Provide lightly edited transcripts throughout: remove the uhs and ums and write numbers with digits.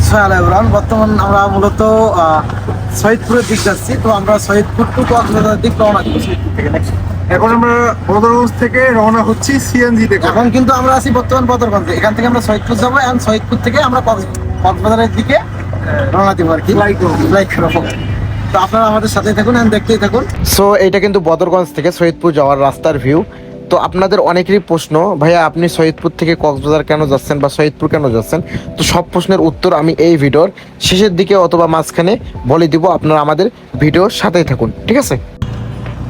বর্তমান আমরা মূলত সৈয়দপুরের দিক যাচ্ছি। তো আমরা সৈয়দপুর টু কক্সবাজারের দিক রওনা দিচ্ছি সৈয়দপুর থেকে। এখন আমরা বদরগঞ্জ থেকে রওনা হচ্ছি সিএনজি তে। এখন কিন্তু আমরা আছি বর্তমান বদরগঞ্জে। এখান থেকে আমরা সৈয়দপুর যাবো, এখন সৈয়দপুর থেকে আমরা কক্সবাজারের দিকে রওনা দিব আর কি, লাইক রকম। তো আপনারা আমাদের সাথেই থাকুন, এখন দেখতেই থাকুন। সো এটা কিন্তু বদরগঞ্জ থেকে সৈয়দপুর যাওয়ার রাস্তার ভিউ। তো আপনাদের অনেকেরই প্রশ্ন, ভাইয়া আপনি সৈয়দপুর থেকে কক্সবাজার কেন যাচ্ছেন বা সৈয়দপুর কেন যাচ্ছেন? তো সব প্রশ্নের উত্তর আমি এই ভিডিওর শেষের দিকে অথবা মাঝখানে বলে দিব। আপনারা আমাদের ভিডিওর সাথেই থাকুন, ঠিক আছে?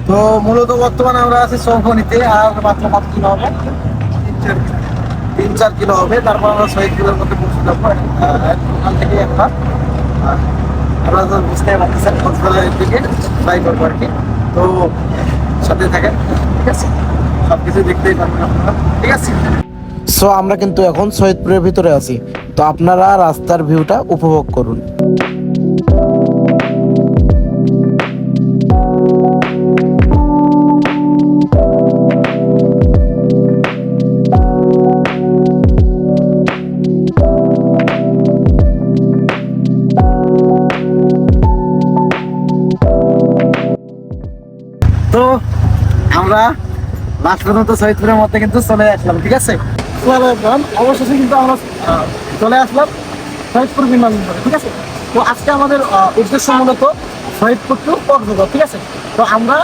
তো মূলত বর্তমানে আমরা আছি চৌকনিতে, আর মাত্র কত কিলো হবে? 3-4 কিলো হবে। তারপর আমরা সৈয়দপুরের মধ্যে পৌঁছে যাবো। ওখান থেকে একবার আমরা তো বুঝতে পারতেছেন কক্সবাজারের দিকে ট্রাই করবো আর কি। তো সাথে থাকেন, ঠিক আছে? সব কিছু দেখতেই পারবেন আপনারা, ঠিক আছে? সো আমরা কিন্তু এখন সৈয়দপুরের ভিতরে আছি। তো আপনারা রাস্তার ভিউটা উপভোগ করুন। তো আমরা লাস্ট পর্যন্ত সৈয়দপুরের মধ্যে কিন্তু চলে আসলাম, ঠিক আছে? অবশেষে কিন্তু আমরা চলে আসলাম সৈয়দপুর বিমানবন্দরে, ঠিক আছে? তো আজকে আমাদের উদ্দেশ্য মূলত সৈয়দপুর টু কক্সবাজার, ঠিক আছে? তো আমরা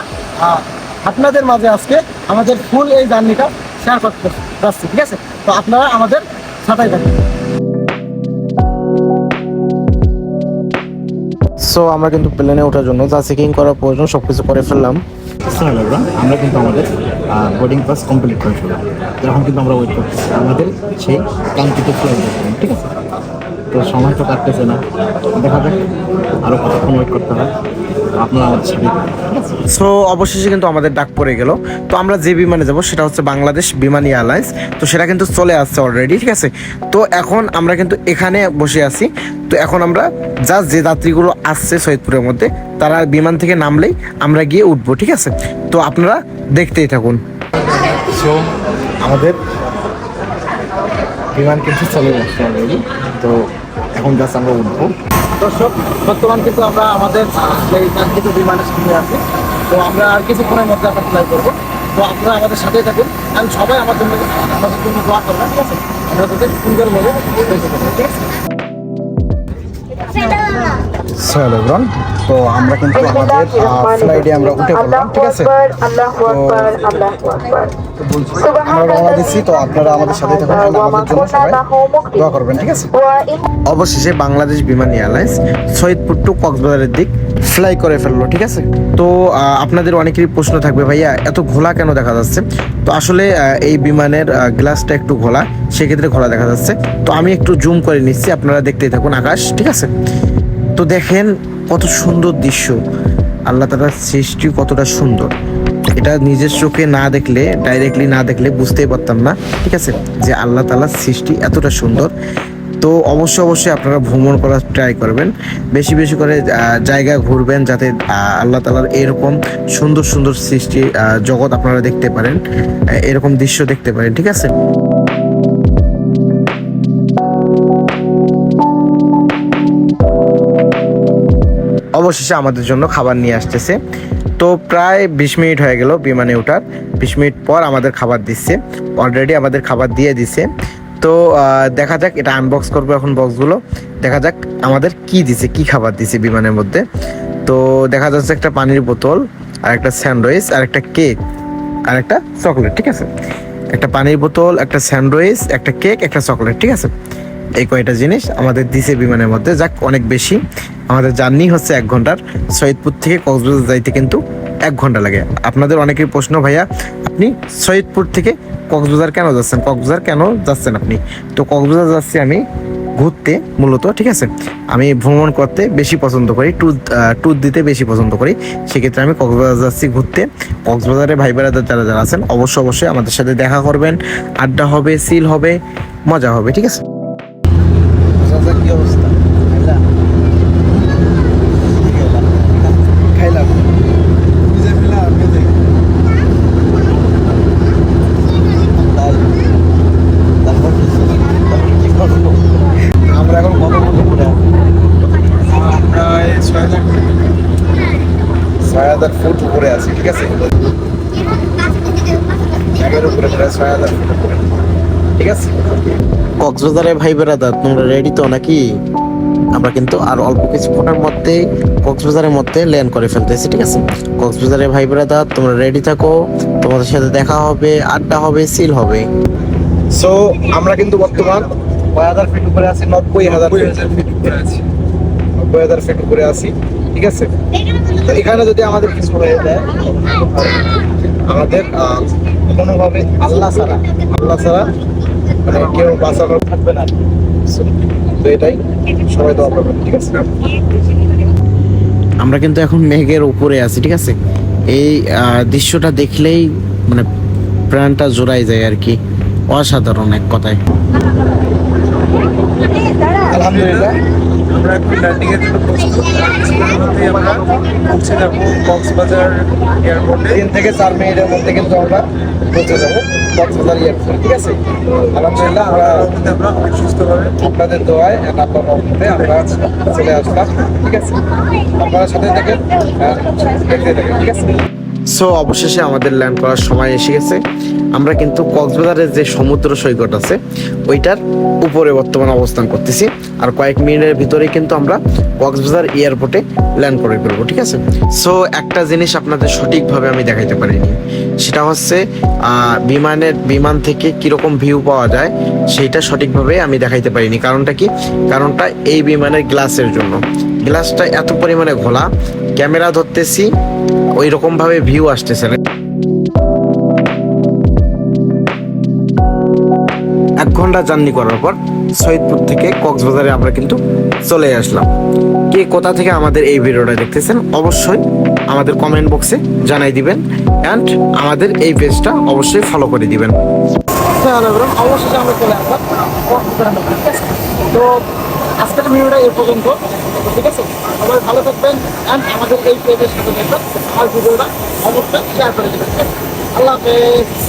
আপনাদের মাঝে আজকে আমাদের ফুল এই জার্নিটা শেয়ার করতে যাচ্ছি, ঠিক আছে? তো আপনারা আমাদের সাথেই থাকুন। সো আমরা কিন্তু প্লেনে ওঠার জন্য যা চেকিং করার প্রয়োজন সবকিছু করে ফেললাম। আমরা কিন্তু আমাদের বোর্ডিং পাস কমপ্লিট করে ফেললাম। এখন কিন্তু আমরা ওয়েট করতেছি আমাদের সেই কাঙ্ক্ষিত ফ্লাইট দেখবেন, ঠিক আছে? তো সময় তো কাটতেছে না, দেখা যাক আরও কতক্ষণ ওয়েট করতে হয়। আপনারা আমাদের সাথে। সো অবশেষে কিন্তু আমাদের ডাক পড়ে গেল। তো আমরা যে বিমানে যাব সেটা হচ্ছে বাংলাদেশ বিমান এয়ারলাইন্স। তো সেটা কিন্তু চলে আসছে অলরেডি, ঠিক আছে? তো এখন আমরা কিন্তু এখানে বসে আছি। তো এখন আমরা যে যাত্রীগুলো আসছে সৈয়দপুরের মধ্যে, তারা বিমান থেকে নামলেই আমরা গিয়ে উঠবো, ঠিক আছে? তো আপনারা দেখতেই থাকুন। সো আমাদের বিমান কিন্তু চলে যাচ্ছে অলরেডি। তো এখন জাস্ট আমরা উঠবো। দর্শক, বর্তমান কিন্তু আমরা আমাদের এই কাঙ্ক্ষিত বিমানের সামনে আছি। তো আমরা আর কিছুক্ষণের মধ্যে আমরা ফ্লাই করবো। তো আপনারা আমাদের সাথেই থাকুন, আর সবাই আমাদের জন্য দোয়া করবেন, ঠিক আছে? আমরা তাদের সুন্দরভাবে বেঁচে থাকবো, ঠিক আছে? তো আমরা কিন্তু আমাদের ফ্লাইটে আমরা উঠে পড়লাম, ঠিক আছে? আমরা রওনা দিচ্ছি। তো আপনারা আমাদের সাথে থাকুন, আমাদের জন্য সবাই দোয়া করবেন, ঠিক আছে? অবশেষে বাংলাদেশ বিমান এয়ারলাইন্স সৈয়দপুর টু কক্সবাজারের দিক ফ্লাই করে ফেললো, ঠিক আছে? তো আপনাদের অনেকেরই প্রশ্ন থাকবে, ভাইয়া এত ঘোলা কেন দেখা যাচ্ছে? তো আসলে এই বিমানের গ্লাসটা একটু ঘোলা, সেক্ষেত্রে ঘোলা দেখা যাচ্ছে। তো আমি একটু জুম করে নিচ্ছি, আপনারা দেখতেই থাকুন আকাশ, ঠিক আছে? তো দেখেন কত সুন্দর দৃশ্য, আল্লাহ তাআলার সৃষ্টি কতটা সুন্দর। এটা নিজের চোখে না দেখলে, ডাইরেক্টলি না দেখলে বুঝতেই পারতাম না, ঠিক আছে, যে আল্লাহ তাআলার সৃষ্টি এতটা সুন্দর। তো অবশ্যই আপনারা ভ্রমণ করার ট্রাই করবেন, বেশি বেশি করে জায়গা ঘুরবেন, যাতে আল্লাহ তাআলার এরকম সুন্দর সুন্দর সৃষ্টি জগৎ আপনারা দেখতে পারেন, এরকম দৃশ্য দেখতে পারেন, ঠিক আছে? অবশেষে আমাদের জন্য খাবার নিয়ে আসতেছে। তো প্রায় 20 মিনিট হয়ে গেল বিমানে ওঠার। 20 মিনিট পর আমাদের খাবার দিচ্ছে, অলরেডি আমাদের খাবার দিয়ে দিছে। তো দেখা যাক, এটা আনবক্স করবো এখন বক্সগুলো, দেখা যাক আমাদের কি দিছে, কি খাবার দিছে বিমানের মধ্যে। তো দেখা যাচ্ছে একটা পানির বোতল, আর একটা স্যান্ডউইচ, আর একটা কেক, আর একটা চকলেট, ঠিক আছে? একটা পানির বোতল, একটা স্যান্ডউইচ, একটা কেক, একটা চকলেট, ঠিক আছে? এই কয়টা জিনিস আমাদের দিছে বিমানের মধ্যে। যাক, অনেক বেশি। আমাদের জার্নি হচ্ছে 1 ঘন্টার। সৈয়দপুর থেকে কক্সবাজার যাইতে কিন্তু 1 ঘন্টা লাগে। আপনাদের অনেকের প্রশ্ন, ভাইয়া আপনি সৈয়দপুর থেকে কক্সবাজার কেন যাচ্ছেন, কক্সবাজার কেন যাচ্ছেন আপনি? তো কক্সবাজার যাচ্ছি আমি ঘুরতে মূলত, ঠিক আছে? আমি ভ্রমণ করতে বেশি পছন্দ করি, ট্যুর দিতে বেশি পছন্দ করি। সেক্ষেত্রে আমি কক্সবাজার যাচ্ছি ঘুরতে। কক্সবাজারে ভাই বেড়াদার যারা আছেন অবশ্যই আমাদের সাথে দেখা করবেন, আড্ডা হবে, সিল হবে, মজা হবে, ঠিক আছে? কি অবস্থা? খাইলাম। আমরা এখন প্রায় 6,000 ফুট উপরে আছে, ঠিক আছে? একের উপরে প্রায় 6,000 ফুট উপরে, ঠিক আছে? কক্সবাজারে ভাই বেড়াদার, তোমরা রেডি তো নাকি? আমরা কিন্তু আর অল্প কিছুক্ষণের মধ্যে কক্সবাজারের মধ্যে ল্যান্ড করে ফেলতেছি, ঠিক আছে? কক্সবাজারে ভাই বেড়াদার, তোমরা রেডি থাকো, তোমাদের সাথে দেখা হবে, আড্ডা হবে, সিল হবে। সো আমরা কিন্তু বর্তমান 9,000 ফিট উপরে আছি, 90,000 ফিট উপরে আছে। 90,000 ফিট উপরে আছি, ঠিক আছে? তো এখানে যদি আমাদের কিছু হয়ে যায়, আমাদের কোনোভাবে আল্লাহ ছাড়া মানে কেউ বাঁচানো থাকবে না। তো এটাই সবাই দোয়া করবেন, ঠিক আছে? আমরা কিন্তু এখন মেঘের উপরে আছি, ঠিক আছে? এই দৃশ্যটা দেখলেই মানে প্রাণটা জোড়াই যায় আর কি, অসাধারণ এক কথায়। আলহামদুলিল্লাহ, আমরা এখন ল্যান্ডিং এর জন্য প্রস্তুত। কিছুক্ষণের মধ্যেই আমরা পৌঁছে যাবো কক্সবাজার এয়ারপোর্টে। 3 থেকে 4 মিনিটের মধ্যে কিন্তু আমরা পৌঁছে যাবো কক্সবাজার এয়ারপোর্ট, ঠিক আছে? আলহামদুলিল্লাহ, আমরা আমরা অনেক সুস্থভাবে আপনাদের দোয়ায় আপনার রহমতে আমরা চলে আসলাম, ঠিক আছে? আপনারা সাথে থাকেন, দেখতে থাকেন, ঠিক আছে? সো অবশেষে আমাদের ল্যান্ড করার সময় এসে গেছে। আমরা কিন্তু কক্সবাজারের যে সমুদ্র সৈকত আছে ওইটার উপরে বর্তমানে অবস্থান করতেছি, আর কয়েক মিনিটের ভিতরেই কিন্তু আমরা কক্সবাজার এয়ারপোর্টে ল্যান্ড করে ফেলবো, ঠিক আছে? সো একটা জিনিস আপনাদের সঠিকভাবে আমি দেখাইতে পারিনি, সেটা হচ্ছে বিমান থেকে কিরকম ভিউ পাওয়া যায় সেইটা সঠিকভাবে আমি দেখাইতে পারিনি। কারণটা কি? কারণটা এই বিমানের গ্লাসের জন্য। গ্লাসটা এত পরিমাণে ঘোলা, ক্যামেরা ধরতেছি ওই রকম ভাবে ভিউ আসতেছে না। 1 ঘন্টা জার্নি করার পর সৈয়দপুর থেকে কক্সবাজারে আমরা কিন্তু চলে আসলাম। কে কোথা থেকে আমাদের এই ভিডিওটা দেখতেছেন অবশ্যই আমাদের কমেন্ট বক্সে জানাই দিবেন, অ্যান্ড আমাদের এই পেজটা অবশ্যই ফলো করে দিবেন। অবশ্যই আমরা চলে আসলাম কক্সবাজারে, ঠিক আছে? তো আজকের ভিডিওটা এই পর্যন্ত, ঠিক আছে? সবাই ভালো থাকবেন, অ্যান্ড আমাদের এই পেজের সাথে থাকবেন। আমার ভিডিওটা অবশ্যই শেয়ার করে দেবেন। আল্লাহ হাফেজ।